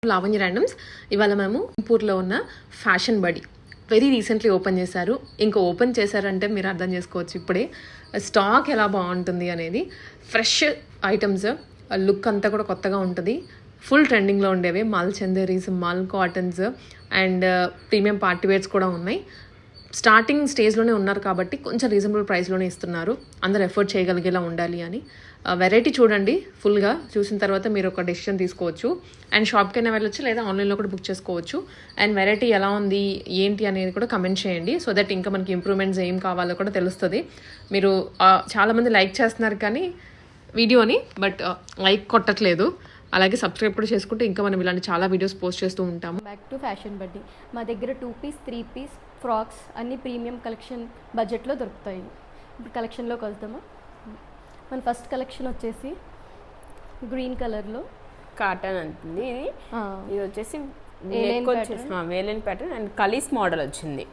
Lavanya randoms. ఇవాళ మేము పూర్లో ఉన్న ఫ్యాషన్ బడి వెరీ రీసెంట్లీ ఓపెన్ చేశారు. ఇంకా ఓపెన్ చేశారంటే మీరు అర్థం చేసుకోవచ్చు ఇప్పుడే స్టాక్ ఎలా బాగుంటుంది అనేది. ఫ్రెష్ ఐటమ్స్, లుక్ అంతా కూడా కొత్తగా ఉంటుంది. ఫుల్ ట్రెండింగ్లో ఉండేవి మల్ చందేరీస్, మల్ cottons and premium party wears కూడా ఉన్నాయి. స్టార్టింగ్ స్టేజ్లోనే ఉన్నారు కాబట్టి కొంచెం రీజనబుల్ ప్రైస్లోనే ఇస్తున్నారు. అందరు ఎఫర్ట్ చేయగలిగేలా ఉండాలి అని. వెరైటీ చూడండి, ఫుల్గా చూసిన తర్వాత మీరు ఒక డెసిషన్ తీసుకోవచ్చు. అండ్ షాప్కైనా వెళ్ళొచ్చు, లేదా ఆన్లైన్లో కూడా బుక్ చేసుకోవచ్చు. అండ్ వెరైటీ ఎలా ఉంది ఏంటి అనేది కూడా కమెంట్ చేయండి, సో దట్ ఇంకా మనకి ఇంప్రూవ్మెంట్స్ ఏం కావాలో కూడా తెలుస్తుంది. మీరు చాలామంది లైక్ చేస్తున్నారు కానీ వీడియోని, బట్ లైక్ కొట్టట్లేదు. అలాగే సబ్స్క్రైబ్ కూడా చేసుకుంటే ఇంకా మనం ఇలాంటి చాలా వీడియోస్ పోస్ట్ చేస్తూ ఉంటాము. బ్యాక్ టు ఫ్యాషన్ బడ్డీ. మా దగ్గర 2 పీస్ 3 పీస్ ఫ్రాక్స్ అన్ని ప్రీమియం కలెక్షన్ బడ్జెట్లో దొరుకుతాయి. ఇప్పుడు కలెక్షన్లోకి వెళ్తామా. మన ఫస్ట్ కలెక్షన్ వచ్చేసి గ్రీన్ కలర్లో కాటన్ అంటుంది. ఇది వచ్చేసి వేలైన్ ప్యాటర్న్ అండ్ కలీస్ మోడల్ వచ్చింది.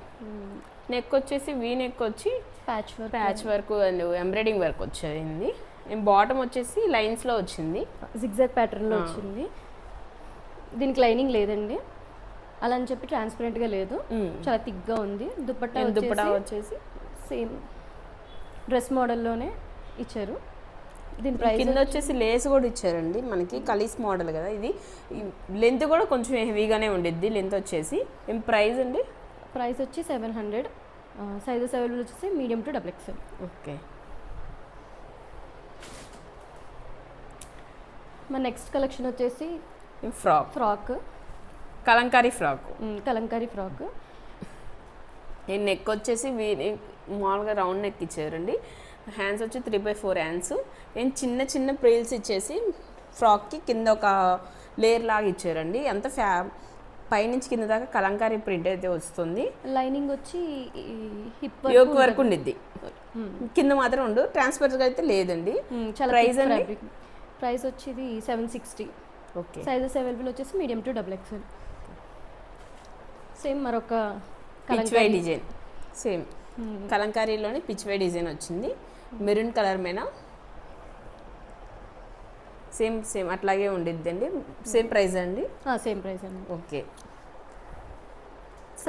నెక్ వచ్చేసి వీ నెక్ వచ్చి patch work and embroidering work వచ్చింది. బాటమ్ వచ్చేసి లైన్స్లో వచ్చింది, జిగ్జాగ్ ప్యాటర్న్లో వచ్చింది. దీనికి లైనింగ్ లేదండి, అలా అని చెప్పి ట్రాన్స్పరెంట్గా లేదు, చాలా థిక్గా ఉంది. దుపట్టా వచ్చేసి సేమ్ డ్రెస్ మోడల్లోనే ఇచ్చారు. దీని ప్రైస్ కింద వచ్చేసి లేస్ కూడా ఇచ్చారండి మనకి. కలీస్ మోడల్ కదా ఇది. లెంత్ కూడా కొంచెం హెవీగానే ఉండిద్ది. లెంత్ వచ్చేసి ఏం ప్రైస్ అండి? ప్రైస్ వచ్చి 700. సైజెస్ అవైలబుల్ వచ్చేసి మీడియం టు XXL. ఓకే. మా నెక్స్ట్ కలెక్షన్ వచ్చేసి ఫ్రాక్ కలంకారీ ఫ్రాక్. ఈ నెక్ వచ్చేసి మామూలుగా రౌండ్ నెక్ ఇచ్చారండి. హ్యాండ్స్ వచ్చి 3/4 హ్యాండ్స్. ఏం చిన్న చిన్న ప్రిల్స్ ఇచ్చేసి ఫ్రాక్కి కింద ఒక లేయర్ లాగా ఇచ్చారండి. అంత పైనుంచి కింద దాకా కలంకారీ ప్రింట్ అయితే వస్తుంది. లైనింగ్ వచ్చి యోక్ వర్క్ ఉండిద్ది, కింద మాత్రం ఉండు. ట్రాన్స్పరెంట్గా అయితే లేదండి. ప్రైస్ అండి? ప్రైస్ వచ్చి ఇది 760. ఓకే. సైజెస్ అవైలబుల్ వచ్చేసి మీడియం టు XXL. సేమ్ మరొక పిచ్వై డిజైన్, సేమ్ కలంకారీలోని పిచ్వై డిజైన్ వచ్చింది. మెరూన్ కలర్ మీద సేమ్ అట్లాగే ఉండిద్దండి. సేమ్ ప్రైస్ అండి? సేమ్ ప్రైస్ అండి. ఓకే.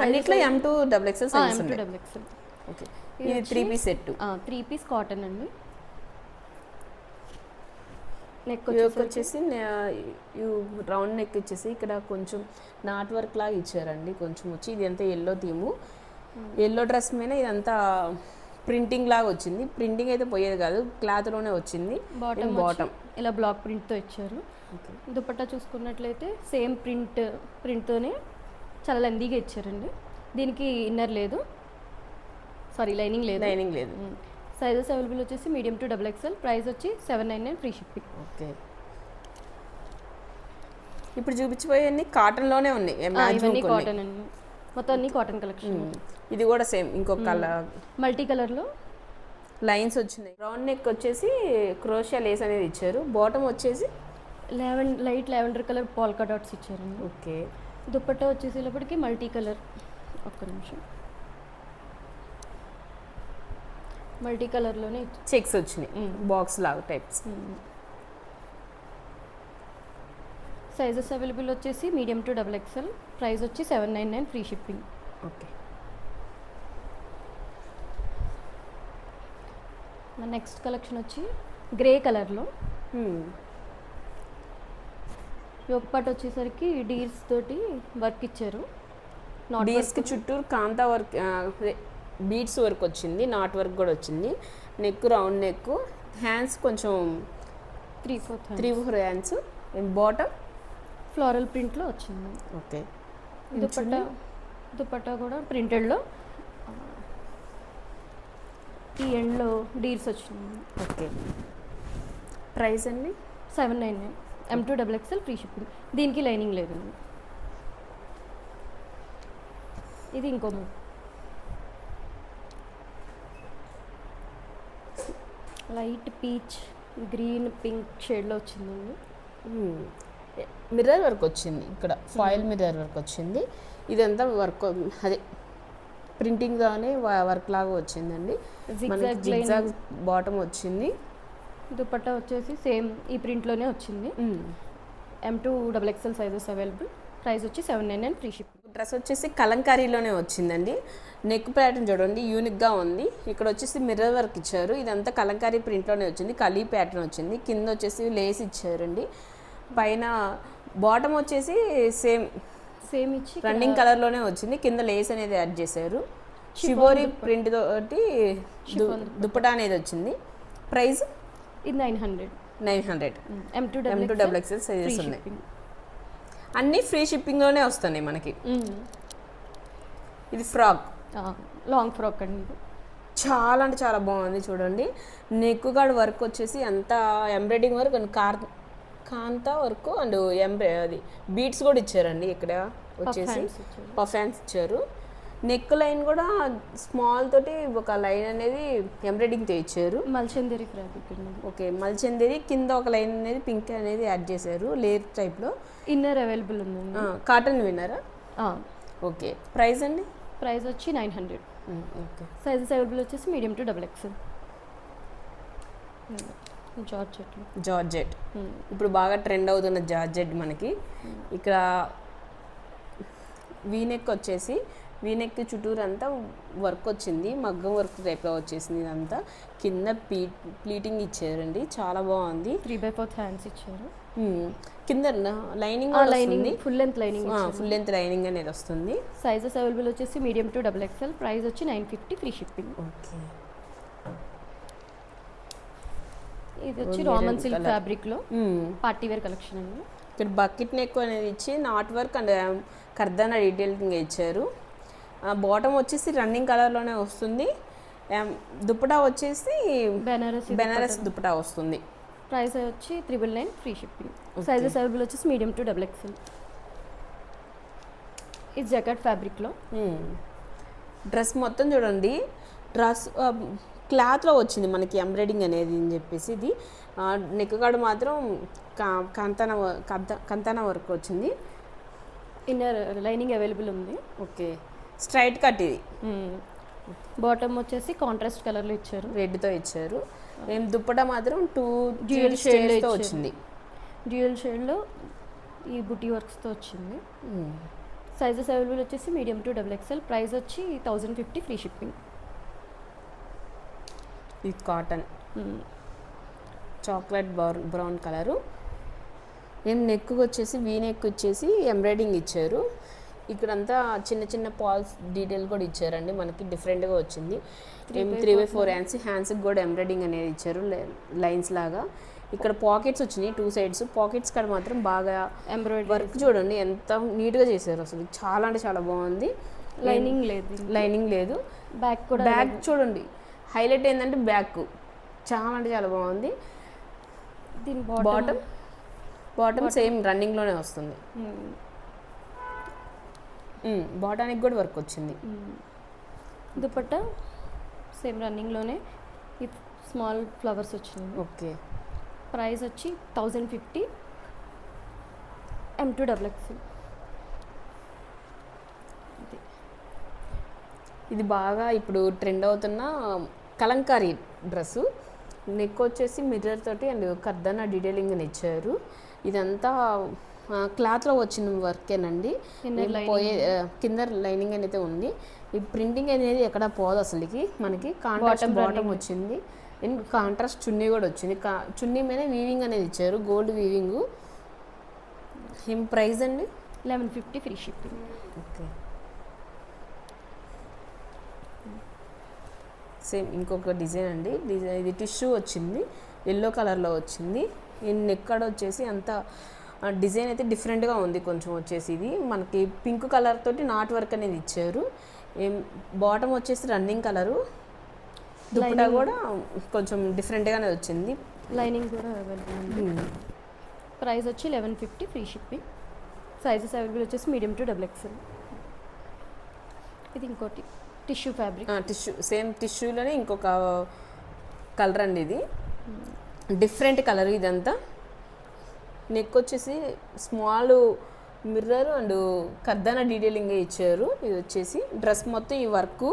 అన్నిట్లో M to XXL సైజ్ ఉంది. ఓకే. ఇది 3 పీస్ సెట్. 3 పీస్ కాటన్ అండి. నెక్ వచ్చేసి రౌండ్ నెక్ ఇచ్చేసి ఇక్కడ కొంచెం నాట్ వర్క్ లాగా ఇచ్చారండి. కొంచెం వచ్చి ఇది అంతా ఎల్లో థీము. ఎల్లో డ్రెస్ మీద ఇదంతా ప్రింటింగ్ లాగా వచ్చింది. ప్రింటింగ్ అయితే పోయేది కాదు, క్లాత్లోనే వచ్చింది. బాటమ్ ఇలా బ్లాక్ ప్రింట్తో ఇచ్చారు. దుపట్టా చూసుకున్నట్లయితే సేమ్ ప్రింట్తోనే చాలా లెందీగా ఇచ్చారండి. దీనికి ఇన్నర్ లేదు, సారీ లైనింగ్ లేదు. సైజెస్ అవైలబుల్ వచ్చేసి మీడియం టు XXL. ప్రైస్ వచ్చి 799 ఫ్రీ షిప్పింగ్. ఓకే. ఇప్పుడు చూపించిపోయే కాటన్లోనే ఉన్నాయి. ఇవన్నీ కాటన్ అండి, మొత్తం అన్ని కాటన్ కలెక్షన్. ఇది కూడా సేమ్ ఇంకొక కలర్ మల్టీ కలర్లో లైన్స్ వచ్చినాయి. రౌండ్ నెక్ వచ్చేసి క్రోషియా లేస్ అనేది ఇచ్చారు. బాటమ్ వచ్చేసి light lavender colour polka dots ఇచ్చారండి. ఓకే. దుపట్టా వచ్చేసేటప్పటికి మల్టీ కలర్, ఒక్క నిమిషం, మల్టీ కలర్లోనే చెక్స్ వచ్చినాయి, బాక్స్ లాగా టైప్స్. సైజెస్ అవైలబుల్ వచ్చేసి మీడియం టు XXL. ప్రైస్ వచ్చి 799 ఫ్రీ షిప్పింగ్. ఓకే. నా నెక్స్ట్ కలెక్షన్ వచ్చి గ్రే కలర్లో. యోగపాట్ వచ్చేసరికి డీర్స్ తోటి వర్క్ ఇచ్చారు. డీర్స్కి చుట్టూరు కాంతా వర్క్, బీడ్స్ వర్క్ వచ్చింది, నాట్ వర్క్ కూడా వచ్చింది. నెక్ రౌండ్ నెక్, హ్యాండ్స్ కొంచెం 3/4 హ్యాండ్స్. బాటమ్ ఫ్లోరల్ ప్రింట్లో వచ్చింది. ఓకే. దుపట్టా కూడా ప్రింటెడ్లో, ఈ ఎండ్లో డీర్స్ వచ్చింది. ఓకే. ప్రైస్ అండి? 799 M to XXL free shipping. దీనికి లైనింగ్ లేదండి. ఇది ఇంకో లైట్ పీచ్ గ్రీన్ పింక్ షేడ్లో వచ్చిందండి. మిర్రర్ వర్క్ వచ్చింది, ఇక్కడ ఫాయిల్ మిర్రర్ వర్క్ వచ్చింది. ఇదంతా వర్క్ అదే ప్రింటింగ్గానే వర్క్ లాగా వచ్చిందండి. జిగ్జాగ్ బాటమ్ వచ్చింది. దుపట్టా వచ్చేసి సేమ్ ఈ ప్రింట్లోనే వచ్చింది. M2 XXL sizes available. Price వచ్చి 799 ఫ్రీ షిప్పింగ్. డ్రెస్ వచ్చేసి కలంకారీలోనే వచ్చిందండి. నెక్ ప్యాటర్న్ చూడండి యూనిక్గా ఉంది. ఇక్కడ వచ్చేసి మిర్రర్ వర్క్ ఇచ్చారు. ఇదంతా కలంకారీ ప్రింట్లోనే వచ్చింది. కలీ ప్యాటర్న్ వచ్చింది. కింద వచ్చేసి లేస్ ఇచ్చారండి. పైన బాటమ్ వచ్చేసి సేమ్ ఇచ్చి రన్నింగ్ కలర్లోనే వచ్చింది. కింద లేస్ అనేది యాడ్ చేశారు. షిబోరి ప్రింట్ తోటి దుప్పటా అనేది వచ్చింది. ప్రైస్ ఇది 900. M2 సైజెస్ ఉన్నాయి. అన్నీ ఫ్రీ షిప్పింగ్లోనే వస్తున్నాయి మనకి. ఇది ఫ్రాక్, లాంగ్ ఫ్రాక్ అండి. ఇది చాలా అంటే చాలా బాగుంది చూడండి. నెక్ గార్డ్ వర్క్ వచ్చేసి అంతా embroidering work and kantha work and అది బీట్స్ కూడా ఇచ్చారండి. ఇక్కడ వచ్చేసి పఫ్ హ్యాండ్స్ ఇచ్చారు. నెక్ లైన్ కూడా స్మాల్ తోటి ఒక లైన్ అనేది ఎంబ్రాయిడింగ్తో ఇచ్చారు. మల్చందేరి ఫ్యాబ్రిక్. ఓకే, మల్చందేరి కింద ఒక లైన్ అనేది పింక్ అనేది యాడ్ చేశారు లేయర్ టైప్లో. ఇన్నర్ అవైలబుల్ ఉందండి. కాటన్ విన్నరా? ఓకే, ప్రైస్ అండి? ప్రైస్ వచ్చి 900. ఓకే, సైజెస్ అవైలబుల్ వచ్చేసి మీడియం టు XXL. జార్జెట్ ఇప్పుడు బాగా ట్రెండ్ అవుతున్న జార్జెట్ మనకి. ఇక్కడ వీనెక్ వచ్చేసి వీనెక్ చుట్టూరు అంతా వర్క్ వచ్చింది. మగ్గం వర్క్ టైప్లో వచ్చేసింది. ఇదంతా కింద ప్లీటింగ్ ఇచ్చారండి. చాలా బాగుంది. 3/4 హ్యాండ్స్ ఇచ్చారు. కింద లైనింగ్ ఫుల్ లెంత్ లైనింగ్ అనేది వస్తుంది. సైజెస్ అవైలబుల్ వచ్చేసి మీడియం టు XXL. ప్రైస్ వచ్చి 950 ఫ్రీ షిప్పింగ్. ఓకే, ఇది వచ్చి రామన్ సిల్క్ ఫ్యాబ్రిక్ లో పార్టీ వేర్ కలెక్షన్ అండి. ఇక్కడ బకెట్ నెక్ అనేది ఇచ్చి నాట్ వర్క్ అండ్ కర్దానా డీటెయిలింగ్ ఇచ్చారు. బాటమ్ వచ్చేసి రన్నింగ్ కలర్లోనే వస్తుంది. దుప్పటా వచ్చేసి బెనారస్ దుప్పటా వస్తుంది. ప్రైస్ వచ్చి 999 ఫ్రీ షిప్పింగ్. సైజెస్ అవైలబుల్ వచ్చేసి మీడియం టు XXL. ఇది జకాట్ ఫ్యాబ్రిక్లో. డ్రెస్ మొత్తం చూడండి. డ్రెస్ క్లాత్లో వచ్చింది మనకి ఎంబ్రాయిడింగ్ అనేది అని చెప్పేసి. ఇది నెక్ గార్డ్ మాత్రం కంతానా వర్క్ వచ్చింది. ఇన్నర్ లైనింగ్ అవైలబుల్ ఉంది. Okay, straight cut. ఇది బాటమ్ వచ్చేసి కాంట్రాస్ట్ కలర్లో ఇచ్చారు, రెడ్తో ఇచ్చారు. దుప్పటా మాత్రం 2 డ్యూయల్ షేడ్తో వచ్చింది. డ్యూయల్ షేడ్లో ఈ బుటీ వర్క్స్తో వచ్చింది. సైజెస్ అవైలబుల్ వచ్చేసి మీడియం టు XXL. ప్రైస్ వచ్చి 1050 ఫ్రీ షిప్పింగ్. ఇది cotton chocolate brown colour. Neck వచ్చేసి నెక్ వచ్చేసి ఎంబ్రాయిడింగ్ ఇచ్చారు. ఇక్కడంతా చిన్న చిన్న పాల్స్ డీటెయిల్ కూడా ఇచ్చారండి. మనకి డిఫరెంట్గా వచ్చింది. 3/4 హ్యాండ్స్కి కూడా ఎంబ్రాయిడింగ్ అనేది ఇచ్చారు లైన్స్ లాగా. ఇక్కడ పాకెట్స్ వచ్చినాయి 2 సైడ్స్. పాకెట్స్ కాడ మాత్రం బాగా ఎంబ్రాయిడరీ వర్క్ చూడండి ఎంత నీట్గా చేశారు. అసలు చాలా అంటే చాలా బాగుంది. లైనింగ్ లేదు. బ్యాక్ చూడండి, హైలైట్ ఏంటంటే బ్యాక్ చాలా అంటే చాలా బాగుంది. దీని బాటమ్ సేమ్ రన్నింగ్లోనే వస్తుంది. బాటానికి కూడా వర్క్ వచ్చింది. దుపట్టా సేమ్ రన్నింగ్లోనే ఈ స్మాల్ ఫ్లవర్స్ వచ్చింది. ఓకే, ప్రైస్ వచ్చి 1050 M2 XXL. ఇది బాగా ఇప్పుడు ట్రెండ్ అవుతున్న కలంకారీ డ్రెస్సు. నెక్ వచ్చేసి మిర్రర్ తోటి అండ్ కర్దానా డీటెయిలింగ్ అని ఇచ్చారు. ఇదంతా క్లాత్లో వచ్చిన వర్కేనండి. కింద లైనింగ్ అనేది ఉంది. ఈ ప్రింటింగ్ అనేది ఎక్కడ పోదు అసలుకి. మనకి కాంట్రాస్ట్ బాటమ్ వచ్చింది. కాంట్రాస్ట్ చున్నీ కూడా వచ్చింది. చున్నీ మీద వీవింగ్ అనేది ఇచ్చారు, గోల్డ్ వీవింగ్. ఏం ప్రైస్ అండి? 1150 ఫ్రీ షిప్పింగ్. ఓకే, సేమ్ ఇంకొక డిజైన్ అండి. ఇది టిష్యూ వచ్చింది, ఎల్లో కలర్లో వచ్చింది. నెక్ కాడ వచ్చేసి అంత డిజైన్ అయితే డిఫరెంట్గా ఉంది కొంచెం వచ్చేసి. ఇది మనకి పింక్ కలర్ తోటి నాట్ వర్క్ అనేది ఇచ్చారు. బాటమ్ వచ్చేసి రన్నింగ్ కలరు. దుపట్టా కూడా కొంచెం డిఫరెంట్గానే వచ్చింది. లైనింగ్ కూడా అవైలబుల్ ఉంది. ప్రైస్ వచ్చి 1150 ఫ్రీ షిప్పింగ్. సైజెస్ అవైలబుల్ వచ్చేసి మీడియం టు XXL. ఇది ఇంకోటి టిష్యూ ఫ్యాబ్రిక్. సేమ్ టిష్యూలోనే ఇంకొక కలర్ అండి. ఇది డిఫరెంట్ కలర్. ఇదంతా నెక్ వచ్చేసి స్మాల్ మిర్రర్ అండ్ కర్దానా డీటెయిలింగ్ ఇచ్చారు. ఇది వచ్చేసి డ్రెస్ మొత్తం ఈ వర్క్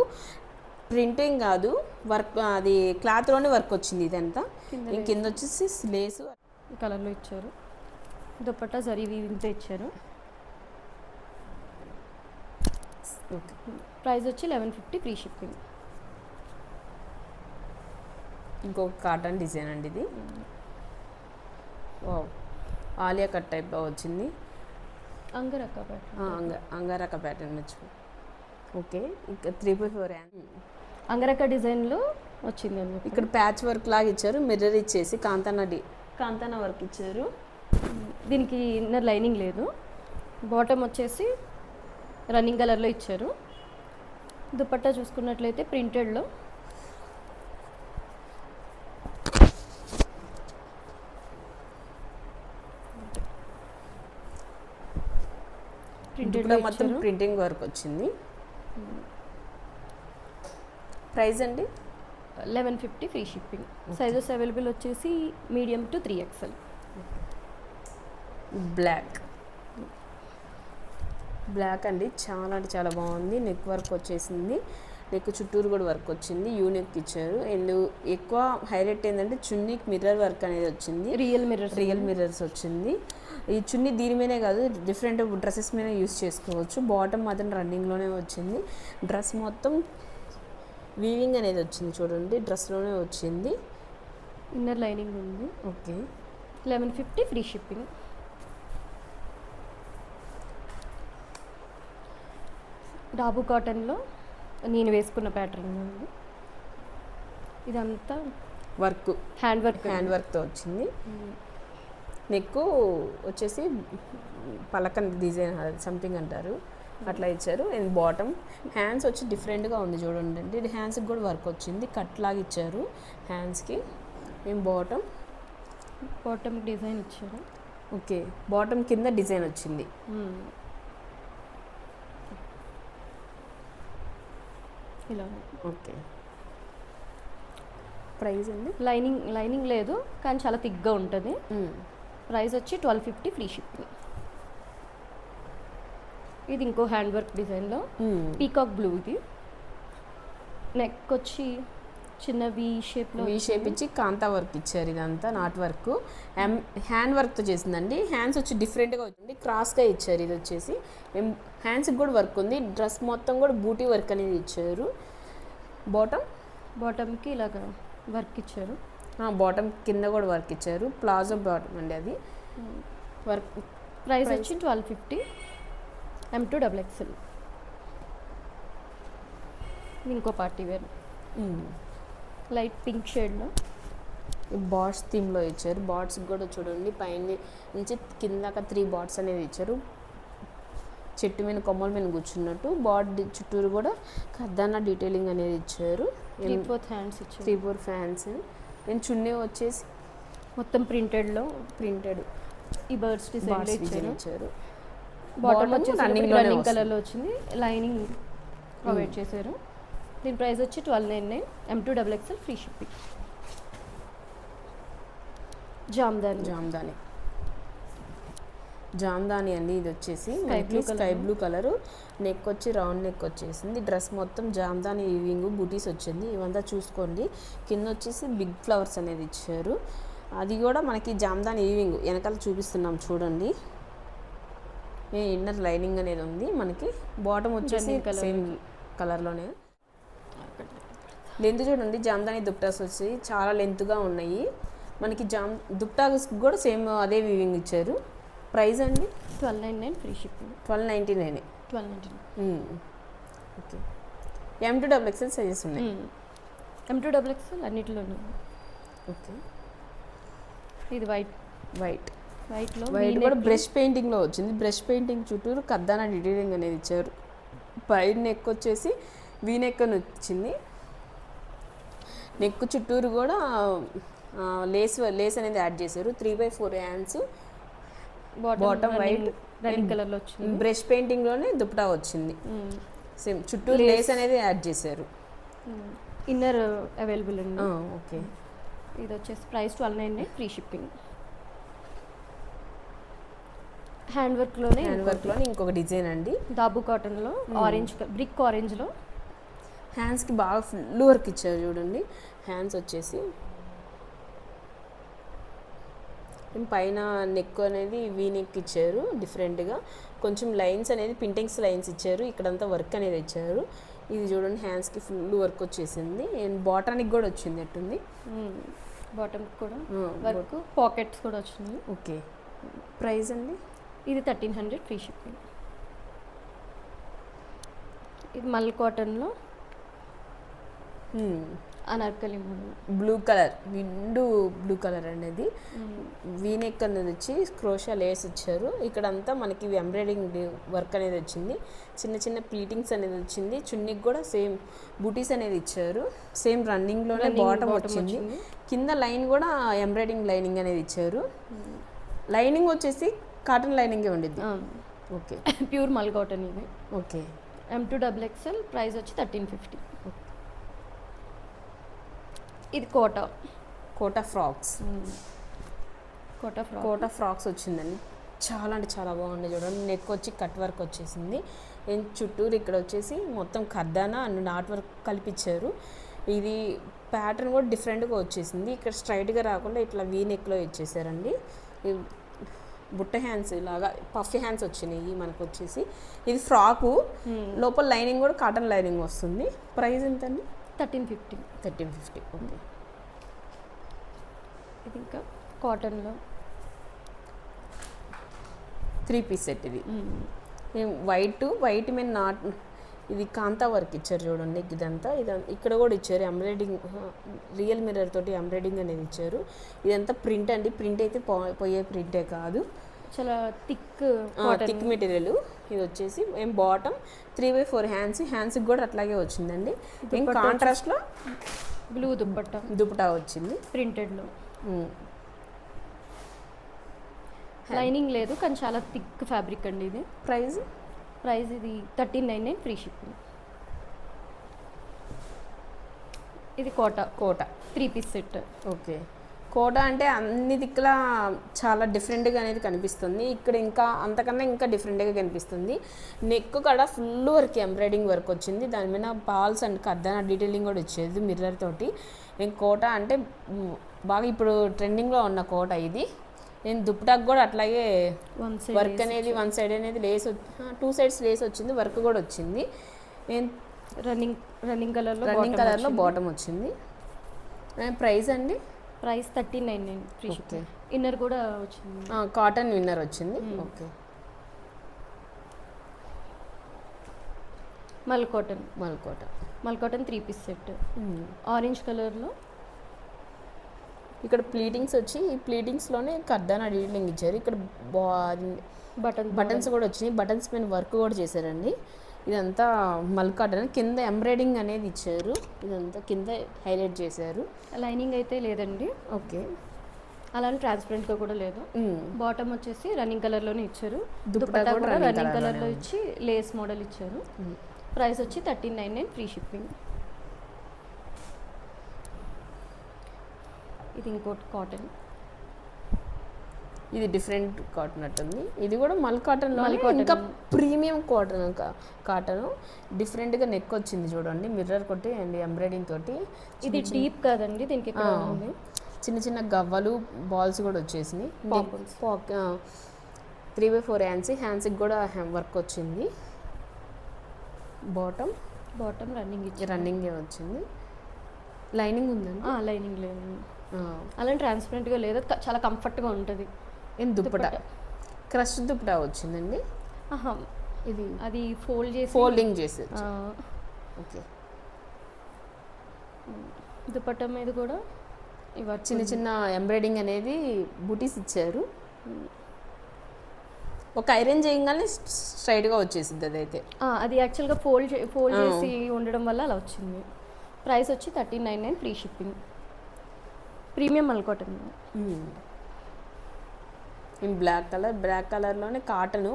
ప్రింటింగ్ కాదు, వర్క్ అది క్లాత్లోనే వర్క్ వచ్చింది. ఇదంతా కింద వచ్చేసి లేసు కలర్లో ఇచ్చారు. దుపట్టా జరీ వీవింగ్తో ఇచ్చారు. ఓకే. ప్రైస్ వచ్చి 1150 ఫ్రీ షిప్పింగ్. ఇంకొక కాటన్ డిజైన్ అండి ఇది. వావ్, ఆలియా కట్ టైప్లో వచ్చింది. అంగరక్క ప్యాటర్న్. అంగారక ప్యాటర్న్ మర్చిపో. ఓకే, ఇంకా 3/4 అంగరక్క డిజైన్లో వచ్చిందండి. ఇక్కడ ప్యాచ్ వర్క్ లాగా ఇచ్చారు, మిర్రర్ ఇచ్చేసి కాంతానా వర్క్ ఇచ్చారు. దీనికి ఇన్నర్ లైనింగ్ లేదు. బాటమ్ వచ్చేసి రన్నింగ్ కలర్లో ఇచ్చారు. దుపట్టా చూసుకున్నట్లయితే ప్రింటెడ్లో మొత్తం ప్రింటింగ్ వర్క్ వచ్చింది. ప్రైస్ అండి 1150 ఫ్రీ షిప్పింగ్. సైజెస్ అవైలబుల్ వచ్చేసి మీడియం టు 3XL. బ్లాక్ అండి, చాలా అంటే చాలా బాగుంది. నెక్ వర్క్ వచ్చేసింది, నెక్ చుట్టూరు కూడా వర్క్ వచ్చింది, యూనిక్ ఇచ్చారు. అండ్ ఎక్కువ హైలైట్ ఏంటంటే చున్నీకి మిర్రర్ వర్క్ అనేది వచ్చింది, రియల్ మిర్రర్స్ వచ్చింది. ఈ చున్నీ దీని మీదే కాదు, డిఫరెంట్ డ్రెస్సెస్ మీద యూస్ చేసుకోవచ్చు. బాటమ్ మాత్రం రన్నింగ్లోనే వచ్చింది. డ్రెస్ మొత్తం వీవింగ్ అనేది వచ్చింది చూడండి, డ్రెస్లోనే వచ్చింది. ఇన్నర్ లైనింగ్ ఉంది. Okay, 1150 free shipping. డాబు కాటన్లో నేను వేసుకున్న ప్యాటర్న్ ఉంది. ఇదంతా వర్క్ హ్యాండ్ వర్క్తో వచ్చింది. నెక్ వచ్చేసి పలకన్ డిజైన్ సంథింగ్ అంటారు, అట్లా ఇచ్చారు. అండ్ బాటమ్ హ్యాండ్స్ వచ్చి డిఫరెంట్గా ఉంది చూడండి అండి. ఇది హ్యాండ్స్కి కూడా వర్క్ వచ్చింది, కట్ లాగా ఇచ్చారు హ్యాండ్స్కి. మేము బాటమ్ డిజైన్ ఇచ్చారు. ఓకే, బాటమ్ కింద డిజైన్ వచ్చింది. ఇలా. ఓకే, ప్రైస్ అండి లైనింగ్ లేదు కానీ చాలా థిక్గా ఉంటుంది. ప్రైస్ వచ్చి 1250 ఫ్రీ షిప్పింగ్. ఇది ఇంకో హ్యాండ్ వర్క్ డిజైన్లో పీకాక్ బ్లూ. ఇది నెక్ వచ్చి చిన్న వి షేప్ ఇచ్చి కాంతా వర్క్ ఇచ్చారు. ఇదంతా నాట్ వర్క్, హ్యాండ్ వర్క్తో చేసిందండి. హ్యాండ్స్ వచ్చి డిఫరెంట్గా వచ్చింది, క్రాస్గా ఇచ్చారు. ఇది వచ్చేసి హ్యాండ్స్కి కూడా వర్క్ ఉంది. డ్రెస్ మొత్తం కూడా బూటీ వర్క్ అనేది ఇచ్చారు. బాటమ్కి ఇలాగ వర్క్ ఇచ్చారు. బాటమ్ కింద కూడా వర్క్ ఇచ్చారు. ప్లాజో బాటమ్ అండి అది. వర్క్ ప్రైస్ వచ్చి 1250 M2XXL. ఇంకో పార్టీ వేర్ లైట్ పింక్ షేడ్లో బాట్స్ థీమ్లో ఇచ్చారు. బాట్స్ కూడా చూడండి, పైన నుంచి కింద 3 బాట్స్ అనేది ఇచ్చారు. చెట్టు మీద కొమ్మల మీద కూర్చున్నట్టు. బాట్ చుట్టూరు కూడా కద్దన్న డీటెయిలింగ్ అనేది ఇచ్చారు. 3/4 హ్యాండ్స్ ఇచ్చారు. 3/4 ఫ్యాన్స్. నేను చున్నీ వచ్చేసి మొత్తం ప్రింటెడ్ ఈ బర్డ్స్ డిజైన్ ఇచ్చారు. బాటమ్ వచ్చేసి రన్నింగ్ కలర్లో వచ్చింది, లైనింగ్ ప్రొవైడ్ చేశారు. దీని ప్రైస్ వచ్చి 1299 M2XXL ఫ్రీ షిప్పింగ్. జామ్దాని అండి. ఇది వచ్చేసి స్కై బ్లూ కలరు. నెక్ వచ్చి రౌండ్ నెక్ వచ్చేసింది. డ్రెస్ మొత్తం జామ్దాని వీవింగ్ బూటీస్ వచ్చింది. ఇవంతా చూసుకోండి. కింద వచ్చేసి బిగ్ ఫ్లవర్స్ అనేది ఇచ్చారు. అది కూడా మనకి జామ్దాని వీవింగ్ వెనకాల చూపిస్తున్నాం చూడండి. ఇన్నర్ లైనింగ్ అనేది ఉంది మనకి. బాటమ్ వచ్చేసి సేమ్ కలర్లోనే. లెంత్ చూడండి, జామ్దాని దుప్టాస్ వచ్చి చాలా లెంత్గా ఉన్నాయి మనకి. దుప్టాస్ కూడా సేమ్ అదే వీవింగ్ ఇచ్చారు. ప్రైస్ అండి 1299 free shipping. 1299. Okay, M2XXL sizes ఉన్నాయి. M2XXL అన్నిటిలోనూ. ఓకే, ఇది వైట్లో కూడా బ్రష్ పెయింటింగ్లో వచ్చింది. బ్రష్ పెయింటింగ్ చుట్టూరు కద్దాన డీటెయిలింగ్ అనేది ఇచ్చారు. పైన నెక్ వచ్చేసి వీ నెక్ అని వచ్చింది. నెక్ చుట్టూరు కూడా లేస్ అనేది యాడ్ చేశారు. 3/4 హ్యాండ్స్. బాటమ్ వైట్ రన్నింగ్ కలర్లో వచ్చింది. బ్రష్ పెయింటింగ్లోనే దుపట్టా వచ్చింది. సేమ్ చుట్టూరు లేస్ అనేది యాడ్ చేశారు. ఇన్నర్ అవైలబుల్ అండి. ఓకే, ఇది వచ్చేసి ప్రైస్ 1299 ఫ్రీ షిప్పింగ్. హ్యాండ్ వర్క్లోనే ఇంకొక డిజైన్ అండి. దాబు కాటన్లో బ్రిక్ ఆరెంజ్లో హ్యాండ్స్కి బాగా ఫుల్ వర్క్ ఇచ్చారు చూడండి. హ్యాండ్స్ వచ్చేసి పైన నెక్ అనేది వీ నెక్ ఇచ్చారు డిఫరెంట్గా, కొంచెం లైన్స్ అనేది పింటింగ్స్ లైన్స్ ఇచ్చారు, ఇక్కడంతా వర్క్ అనేది ఇచ్చారు. ఇది చూడండి హ్యాండ్స్కి ఫుల్ వర్క్ వచ్చేసింది అండ్ బాటానికి కూడా వచ్చింది అట్టుంది. బాటమ్ కూడా వర్క్, పాకెట్స్ కూడా వచ్చింది. ఓకే, ప్రైస్ అండి? ఇది 1300 ఫ్రీ షిప్పింగ్. ఇది మల్ కాటన్లో అనార్కలి మోడల్, బ్లూ కలర్, నిండు బ్లూ కలర్ అనేది వీనెక్ అనేది వచ్చి క్రోషా లేస్ ఇచ్చారు. ఇక్కడంతా మనకి ఎంబ్రాయిడింగ్ వర్క్ అనేది వచ్చింది, చిన్న చిన్న ప్లీటింగ్స్ అనేది వచ్చింది. చున్నీకి కూడా సేమ్ బూటీస్ అనేది ఇచ్చారు, సేమ్ రన్నింగ్లోనే బాటమ్ వచ్చింది. కింద లైన్ కూడా ఎంబ్రాయిడింగ్ లైనింగ్ అనేది ఇచ్చారు. లైనింగ్ వచ్చేసి కాటన్ లైనింగే ఉండిద్ది. ఓకే, ప్యూర్ మల్ కాటన్ ఇది. ఓకే, M2XXL, ప్రైస్ వచ్చి 1350. ఇది కోటా ఫ్రాక్స్, కోటా ఫ్రాక్స్ వచ్చిందండి. చాలా అంటే చాలా బాగుంది చూడండి. నెక్ వచ్చి కట్ వర్క్ వచ్చేసింది, చుట్టూరు ఇక్కడ వచ్చేసి మొత్తం కర్దానా అండ్ నాట్ వర్క్ కల్పించారు. ఇది ప్యాటర్న్ కూడా డిఫరెంట్గా వచ్చేసింది. ఇక్కడ స్ట్రైట్గా రాకుండా ఇట్లా వీ నెక్లో ఇచ్చేసారండి. బుట్ట హ్యాండ్స్ ఇలాగా పఫీ హ్యాండ్స్ వచ్చినాయి మనకు వచ్చేసి. ఇది ఫ్రాకు, లోపల లైనింగ్ కూడా కాటన్ లైనింగ్ వస్తుంది. ప్రైస్ ఎంతండి? 1350. 1350. ఓకే, ఇది ఇంకా కాటన్లో 3 పీస్ సెట్. ఇది వైట్ మీద నాట్, ఇది కాంతా వర్క్ ఇచ్చారు చూడండి. ఇదంతా ఇక్కడ కూడా ఇచ్చారు ఎంబ్రాయిడింగ్, రియల్ మిర్రర్ తోటి ఎంబ్రాయిడింగ్ అనేది ఇచ్చారు. ఇదంతా ప్రింట్ అండి, ప్రింట్ అయితే పోయే ప్రింటే కాదు, చాలా థిక్ మెటీరియల్. ఇది వచ్చేసి బాటమ్ 3/4 హ్యాండ్స్కి కూడా అట్లాగే వచ్చిందండి. కాంట్రాస్ట్లో బ్లూ దుపట్టా వచ్చింది ప్రింటెడ్లో. లైనింగ్ లేదు కానీ చాలా థిక్ ఫ్యాబ్రిక్ అండి ఇది. ప్రైస్ ఇది 1399 ఫ్రీ షిప్పింగ్. ఇది Kota 3 piece set. Okay, Kota అంటే అన్ని దిక్కులా చాలా డిఫరెంట్గా అనేది కనిపిస్తుంది. ఇక్కడ ఇంకా అంతకన్నా ఇంకా డిఫరెంట్గా కనిపిస్తుంది. నెక్ కూడా ఫుల్ వర్క్ ఎంబ్రాయిడింగ్ వర్క్ వచ్చింది, దాని మీద పాల్స్ అండ్ కర్దానా డీటెయిలింగ్ కూడా వచ్చేది మిర్రర్ తోటి. కోటా అంటే బాగా ఇప్పుడు ట్రెండింగ్లో ఉన్న కోటా ఇది. నేను దుప్పటాకు కూడా అట్లాగే వర్క్ అనేది 1 సైడ్ అనేది లేస్, 2 సైడ్స్ లేస్ వచ్చింది, వర్క్ కూడా వచ్చింది. నేను రన్నింగ్ కలర్లో బాటమ్ వచ్చింది. ప్రైస్ అండి? Price 1399 free shipping. ఇన్నర్ కూడా వచ్చింది, కాటన్ ఇన్నర్ వచ్చింది. ఓకే, మల్ కాటన్ 3 పీస్ సెట్ ఆరెంజ్ కలర్లో. ఇక్కడ ప్లీటింగ్స్ వచ్చి ఈ ప్లీటింగ్స్లోనే కర్దానా డీటెయిలింగ్ ఇచ్చారు. ఇక్కడ బటన్స్ కూడా వచ్చినాయి, బటన్స్ పైన వర్క్ కూడా చేశారండి. ఇదంతా మల్ కాటన్, కింద ఎంబ్రాయిడింగ్ అనేది ఇచ్చారు, ఇదంతా కింద హైలైట్ చేశారు. లైనింగ్ అయితే లేదండి. ఓకే, అలానే ట్రాన్స్పరెంట్గా కూడా లేదు. బాటమ్ వచ్చేసి రన్నింగ్ కలర్లోనే ఇచ్చారు, దుపట్టా కూడా రన్నింగ్ కలర్లో ఇచ్చి లేస్ మోడల్ ఇచ్చారు. ప్రైస్ వచ్చి 1399 ఫ్రీ షిప్పింగ్. ఇది ఇంకోటి కాటన్, ఇది డిఫరెంట్ కాటన్ అట్టుంది. ఇది కూడా మల్ కాటన్లో ఇంకా ప్రీమియం కాటన్ డిఫరెంట్గా నెక్ వచ్చింది చూడండి, మిర్రర్ కొట్టి అండ్ ఎంబ్రాయిడింగ్ తోటి. ఇది డీప్ కాదండి, దీనికి చిన్న చిన్న గవ్వలు బాల్స్ కూడా వచ్చేసినాయి. 3/4 హ్యాండ్స్కి కూడా వర్క్ వచ్చింది. బాటమ్ రన్నింగే వచ్చింది. లైనింగ్ ఉందండి? లైనింగ్ లేదు, అలానే ట్రాన్స్పరెంట్గా లేదు, చాలా కంఫర్ట్గా ఉంటుంది. దుప్పటా క్రష్ దుప్పటా వచ్చిందండి. ఇది అది ఫోల్డింగ్ చేసి. ఓకే, దుప్పటా మీద కూడా చిన్న చిన్న ఎంబ్రాయిడింగ్ అనేది బూటీస్ ఇచ్చారు. ఒక ఐరన్ చేయగానే స్ట్రైట్గా వచ్చేసింది అదైతే. అది యాక్చువల్గా ఫోల్డ్ చేసి ఉండడం వల్ల అలా వచ్చింది. ప్రైస్ వచ్చి 1399 ఫ్రీ షిప్పింగ్. ప్రీమియం మల్ కాటన్. బ్లాక్ కలర్లోనే కాటను,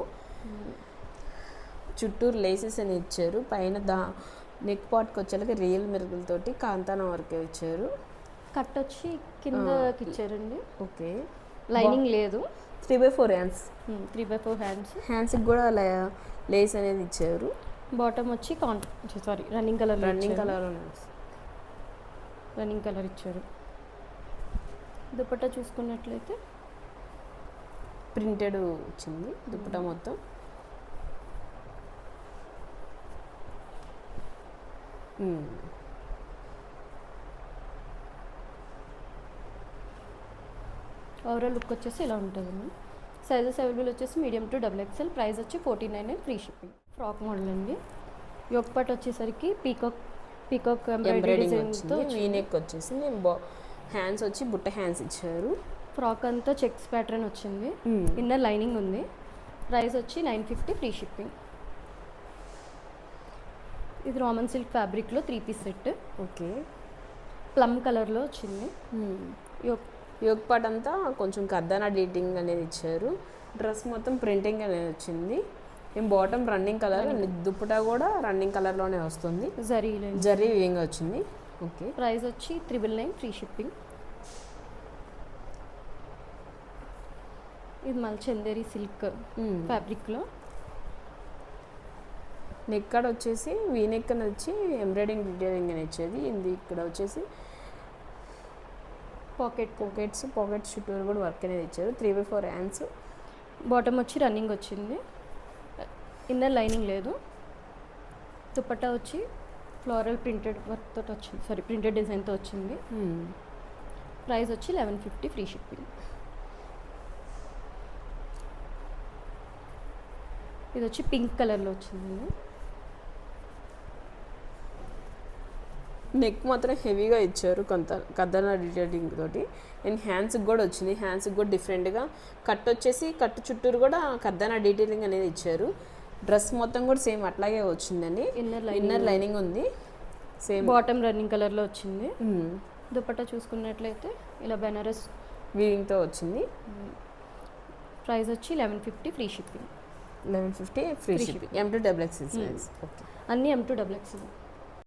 చుట్టూరు లేసెస్ అని ఇచ్చారు. పైన నెక్ పార్ట్కి వచ్చేలాగా రియల్ మిరకలతోటి కాంతానా వర్క్ ఇచ్చారు. కట్ వచ్చి కిందకి ఇచ్చారండి. ఓకే, లైనింగ్ లేదు. 3/4 హ్యాండ్స్కి కూడా లేస్ అనేది ఇచ్చారు. బాటమ్ వచ్చి రన్నింగ్ కలర్ ఇచ్చారు. దుపట్టా చూసుకున్నట్లయితే ప్రింటెడ్ వచ్చింది దుప్పటా మొత్తం. ఓవరాల్ లుక్ వచ్చేసి ఇలా ఉంటుందండి. సైజెస్ అవైలబుల్ వచ్చేసి మీడియం టు XXL. ప్రైస్ వచ్చి 49 ఫ్రీ షిప్పింగ్. ఫ్రాక్ మోడల్ అండి. యోక్ పార్ట్ వచ్చేసరికి పీకాక్ ఎంబ్రాయిడరీ డిజైన్తో వీనెక్ వచ్చేసి హ్యాండ్స్ వచ్చి బుట్ట హ్యాండ్స్ ఇచ్చారు. ఫ్రాక్ అంతా చెక్స్ ప్యాటర్న్ వచ్చింది. ఇన్నర్ లైనింగ్ ఉంది. ప్రైస్ వచ్చి 950 ఫ్రీ షిప్పింగ్. ఇది రామన్ సిల్క్ ఫ్యాబ్రిక్లో 3 పీస్ సెట్. ఓకే. ప్లమ్ కలర్లో వచ్చింది. యోగ్ పార్ట్ అంతా కొంచెం కర్దానా డీటింగ్ అనేది ఇచ్చారు. డ్రెస్ మొత్తం ప్రింటింగ్ అనేది వచ్చింది. బాటమ్ రన్నింగ్ కలర్, దుప్పటా కూడా రన్నింగ్ కలర్లోనే వస్తుంది. జరీ వేయంగా వచ్చింది. ఓకే. ప్రైస్ వచ్చి 999 ఫ్రీ షిప్పింగ్. ఇది మళ్ళీ చందేరి సిల్క్ ఫ్యాబ్రిక్లో. నెక్ కాడ వచ్చేసి వీనెక్ అని వచ్చి ఎంబ్రాయిడింగ్ డీటెయిలింగ్ అని ఇచ్చేది. ఇది ఇక్కడ వచ్చేసి పాకెట్స్ చుట్టూరు కూడా వర్క్ అనేది ఇచ్చారు. 3/4 హ్యాండ్స్. బాటమ్ వచ్చి రన్నింగ్ వచ్చింది. ఇన్నర్ లైనింగ్ లేదు. దుపట్టా వచ్చి ఫ్లోరల్ ప్రింటెడ్ వర్క్ తోటి వచ్చింది, ప్రింటెడ్ డిజైన్తో వచ్చింది. ప్రైస్ వచ్చి 1150 ఫ్రీ షిప్పింగ్. ఇది వచ్చి పింక్ కలర్లో వచ్చింది. నెక్ మాత్రం హెవీగా ఇచ్చారు కొంత కర్దానా డీటెయిలింగ్ తోటి. అండ్ హ్యాండ్స్కి కూడా వచ్చింది. హ్యాండ్స్కి కూడా డిఫరెంట్గా కట్ వచ్చేసి కట్టు చుట్టూరు కూడా కర్దానా డీటెయిలింగ్ అనేది ఇచ్చారు. డ్రెస్ మొత్తం కూడా సేమ్ అట్లాగే వచ్చిందండి. ఇన్నర్ లైనింగ్ ఉంది. సేమ్ బాటమ్ రన్నింగ్ కలర్లో వచ్చింది. దుపట్టా చూసుకున్నట్లయితే ఇలా బెనారస్ వీవింగ్తో వచ్చింది. ప్రైస్ వచ్చి 1150 free shipping. 1150 free shipping. M2 XXL. Okay. అన్నీ M2 XXL.